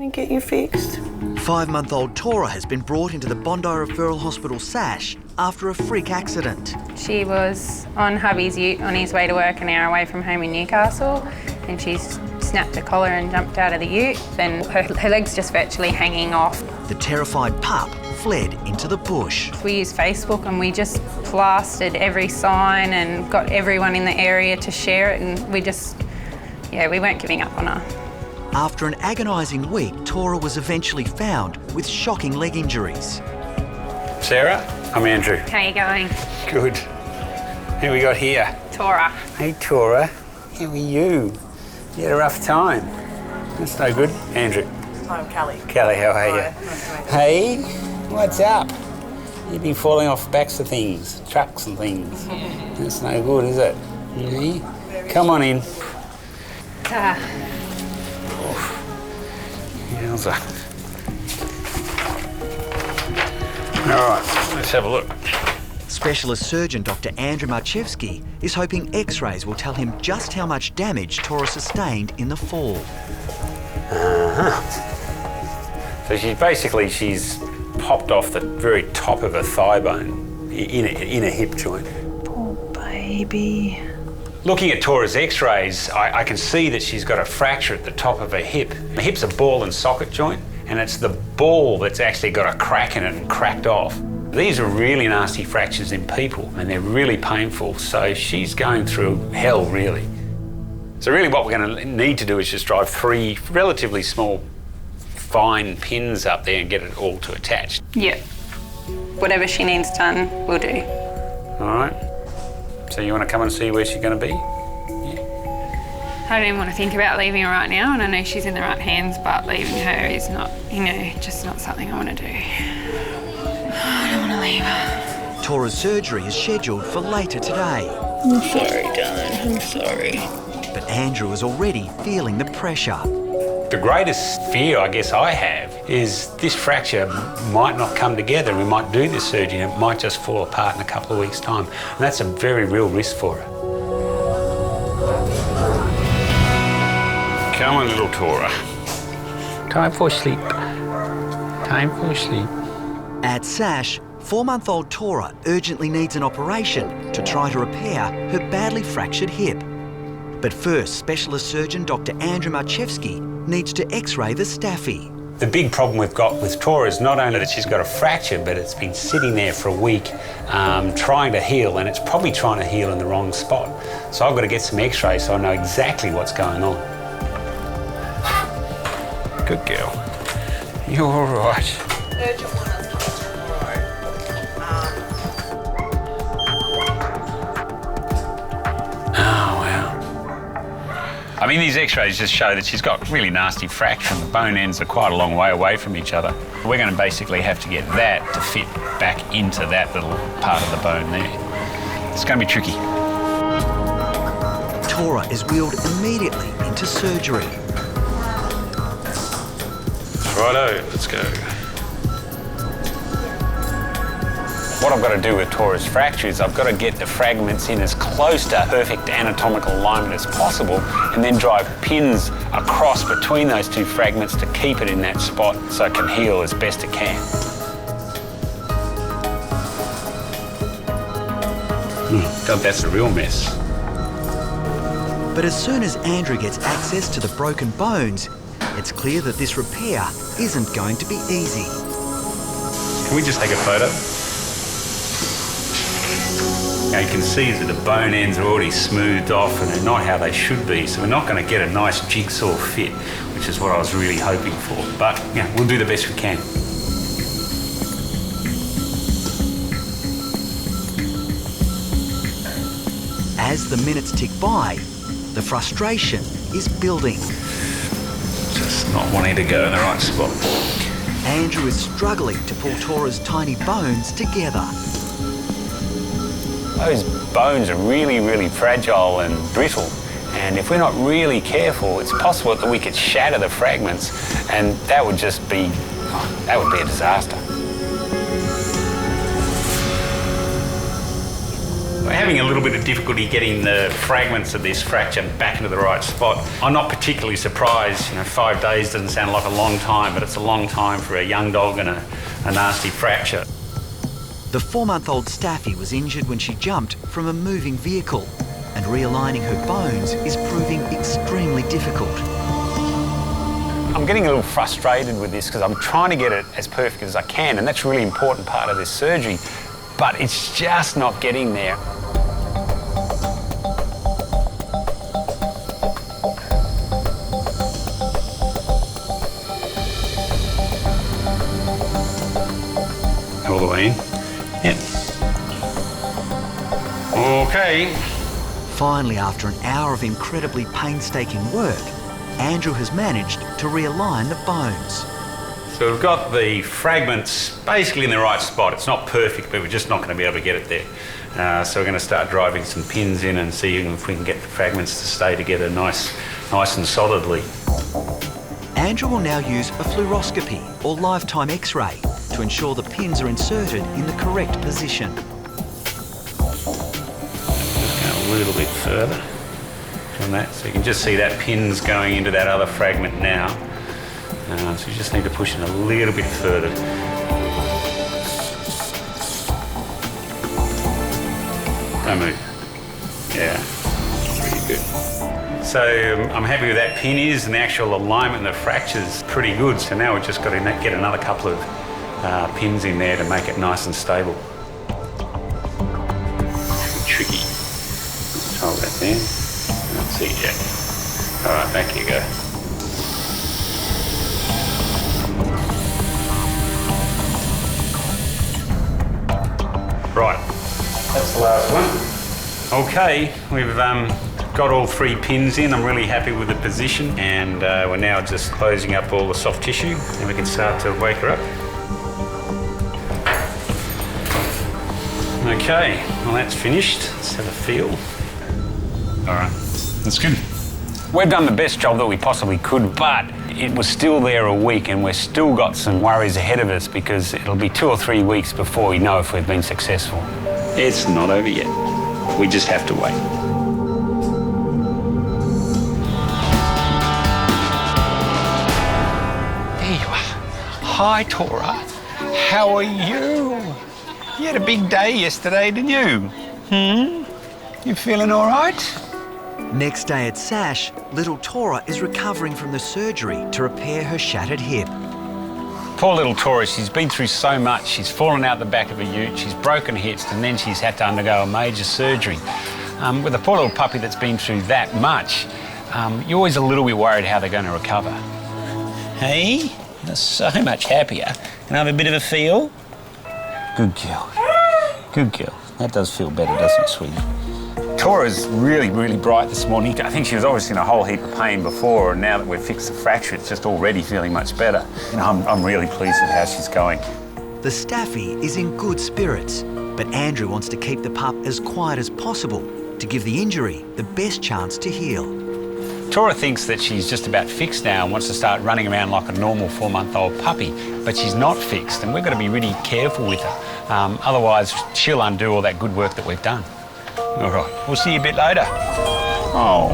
me get you fixed. 5-month-old Torah has been brought into the Bondi Referral Hospital SASH after a freak accident. She was on hubby's ute on his way to work an hour away from home in Newcastle, and she snapped the collar and jumped out of the ute. Then her leg's just virtually hanging off. The terrified pup fled into the bush. We used Facebook and we just plastered every sign and got everyone in the area to share it, and we weren't giving up on her. After an agonising week, Torah was eventually found with shocking leg injuries. Sarah, I'm Andrew. How are you going? Good. Who we got here? Torah. Hey, Torah. How are you? You had a rough time. That's no good. Andrew. I'm Callie. Callie, how are you? Nice. Hey, what's up? You've been falling off backs of things, trucks and things. That's no good, is it? Yeah. Come on in. Yowza. All right, let's have a look. Specialist surgeon Dr Andrew Marchevsky is hoping X-rays will tell him just how much damage Torah sustained in the fall. So she's popped off the very top of her thigh bone in a hip joint. Poor baby. Looking at Torah's X-rays, I can see that she's got a fracture at the top of her hip. The hip's a ball and socket joint, and it's the ball that's actually got a crack in it and cracked off. These are really nasty fractures in people, and they're really painful, so she's going through hell, really. So really what we're going to need to do is just drive 3 relatively small, fine pins up there and get it all to attach. Yeah. Whatever she needs done, we'll do. All right. So you want to come and see where she's going to be? I don't even want to think about leaving her right now, and I know she's in the right hands, but leaving her is not, just not something I want to do. I don't want to leave her. Torah's surgery is scheduled for later today. I'm sorry, darling. I'm sorry. But Andrew is already feeling the pressure. The greatest fear I guess I have is this fracture might not come together. We might do this surgery and it might just fall apart in a couple of weeks' time. And that's a very real risk for her. Come on, little Torah. Time for sleep. Time for sleep. At SASH, 4-month-old Torah urgently needs an operation to try to repair her badly fractured hip. But first, specialist surgeon Dr Andrew Marchevsky needs to X-ray the Staffy. The big problem we've got with Torah is not only that she's got a fracture, but it's been sitting there for a week trying to heal, and it's probably trying to heal in the wrong spot. So I've got to get some X-rays so I know exactly what's going on. Good girl. You're all right. Urgent one until Oh, wow. I mean, these X-rays just show that she's got really nasty fracture and the bone ends are quite a long way away from each other. We're going to basically have to get that to fit back into that little part of the bone there. It's going to be tricky. Torah is wheeled immediately into surgery. Righto, let's go. What I've got to do with Torah's fracture is I've got to get the fragments in as close to perfect anatomical alignment as possible and then drive pins across between those 2 fragments to keep it in that spot so it can heal as best it can. God, that's a real mess. But as soon as Andrew gets access to the broken bones, it's clear that this repair isn't going to be easy. Can we just take a photo? Now you can see that the bone ends are already smoothed off and they're not how they should be, so we're not going to get a nice jigsaw fit, which is what I was really hoping for. But yeah, we'll do the best we can. As the minutes tick by, the frustration is building. Just not wanting to go in the right spot. Andrew is struggling to pull Torah's tiny bones together. Those bones are really, really fragile and brittle. And if we're not really careful, it's possible that we could shatter the fragments and that would just be, that would be a disaster. We're having a little bit of difficulty getting the fragments of this fracture back into the right spot. I'm not particularly surprised. 5 days doesn't sound like a long time, but it's a long time for a young dog and a nasty fracture. The 4-month-old Staffy was injured when she jumped from a moving vehicle, and realigning her bones is proving extremely difficult. I'm getting a little frustrated with this because I'm trying to get it as perfect as I can, and that's a really important part of this surgery, but it's just not getting there. All the way in. Yep. Okay. Finally, after an hour of incredibly painstaking work, Andrew has managed to realign the bones. So we've got the fragments basically in the right spot. It's not perfect, but we're just not going to be able to get it there. So we're going to start driving some pins in and see if we can get the fragments to stay together nice and solidly. Andrew will now use a fluoroscopy or lifetime X-ray to ensure the pins are inserted in the correct position. Just go a little bit further from that, so you can just see that pin's going into that other fragment now. So you just need to push it a little bit further. Don't move. Yeah, pretty good. So I'm happy with that pin is, and the actual alignment of the fracture's pretty good. So now we've just got to get another couple of pins in there to make it nice and stable. Tricky. Just hold that there. Let's see, Jack. All right, back you go. Right, that's the last one. Okay, we've got all 3 pins in. I'm really happy with the position, and we're now just closing up all the soft tissue, and we can start to wake her up. Okay, well that's finished. Let's have a feel. All right, that's good. We've done the best job that we possibly could, but it was still there a week, and we've still got some worries ahead of us because it'll be 2 or 3 weeks before we know if we've been successful. It's not over yet. We just have to wait. There you are. Hi, Torah. How are you? You had a big day yesterday, didn't you? You feeling all right? Next day at SASH, little Torah is recovering from the surgery to repair her shattered hip. Poor little Torah, she's been through so much. She's fallen out the back of a ute, she's broken hips, and then she's had to undergo a major surgery. With a poor little puppy that's been through that much, you're always a little bit worried how they're going to recover. Hey, you're so much happier. Can I have a bit of a feel? Good girl. Good girl. That does feel better, doesn't it, sweetie? Torah's really, really bright this morning. I think she was obviously in a whole heap of pain before, and now that we've fixed the fracture, it's just already feeling much better. I'm really pleased with how she's going. The Staffy is in good spirits, but Andrew wants to keep the pup as quiet as possible to give the injury the best chance to heal. Torah thinks that she's just about fixed now and wants to start running around like a normal 4-month-old puppy, but she's not fixed, and we've got to be really careful with her. Otherwise, she'll undo all that good work that we've done. All right, we'll see you a bit later. Oh.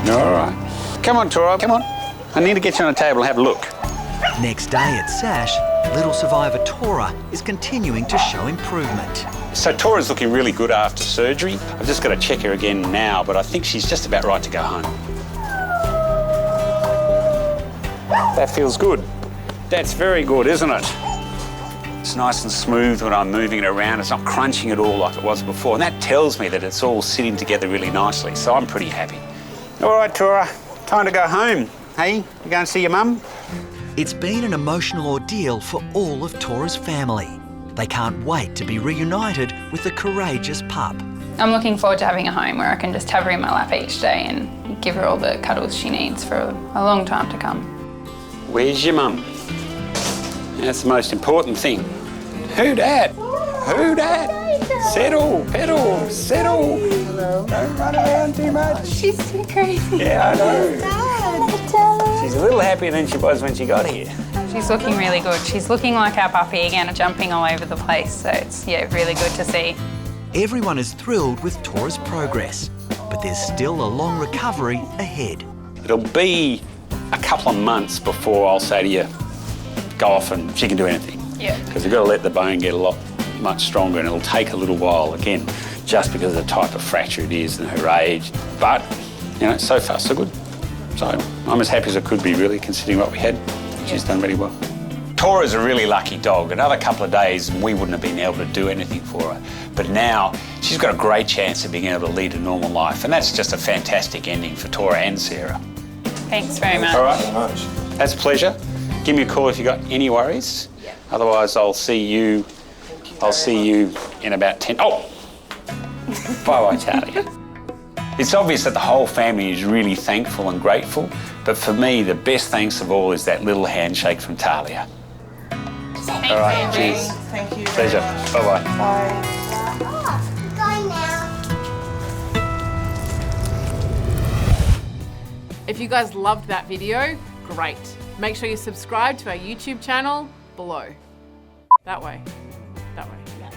All right. Come on, Torah, come on. I need to get you on the table and have a look. Next day at SASH, little survivor Torah is continuing to show improvement. So Torah's looking really good after surgery. I've just got to check her again now, but I think she's just about right to go home. That feels good. That's very good, isn't it? It's nice and smooth when I'm moving it around. It's not crunching at all like it was before, and that tells me that it's all sitting together really nicely, so I'm pretty happy. All right, Torah, time to go home. Hey, you going to see your mum? It's been an emotional ordeal for all of Torah's family. They can't wait to be reunited with the courageous pup. I'm looking forward to having a home where I can just have her in my lap each day and give her all the cuddles she needs for a long time to come. Where's your mum? That's the most important thing. Who dat? Who dat? Settle, pedal, settle. Don't run around too much. She's too crazy. Yeah, I know. She's a little happier than she was when she got here. She's looking really good. She's looking like our puppy again, jumping all over the place. So it's, really good to see. Everyone is thrilled with Torah's progress, but there's still a long recovery ahead. It'll be a couple of months before I'll say to you, go off and she can do anything. Yeah. Because we've got to let the bone get much stronger, and it'll take a little while, again, just because of the type of fracture it is and her age. But, so far so good. So I'm as happy as I could be, really, considering what we had. She's done really well. Torah's a really lucky dog. Another couple of days and we wouldn't have been able to do anything for her. But now she's got a great chance of being able to lead a normal life, and that's just a fantastic ending for Torah and Sarah. Thanks very much. All right. That's a pleasure. Give me a call if you've got any worries. Yeah. Otherwise, I'll see you in about 10. Oh! Bye-bye, Charlie. It's obvious that the whole family is really thankful and grateful, but for me, the best thanks of all is that little handshake from Talia. Thanks, all right, Andrew. cheers. Thank you. Pleasure. Bye-bye. Bye. Going now. If you guys loved that video, great. Make sure you subscribe to our YouTube channel below. That way. That way. Yeah.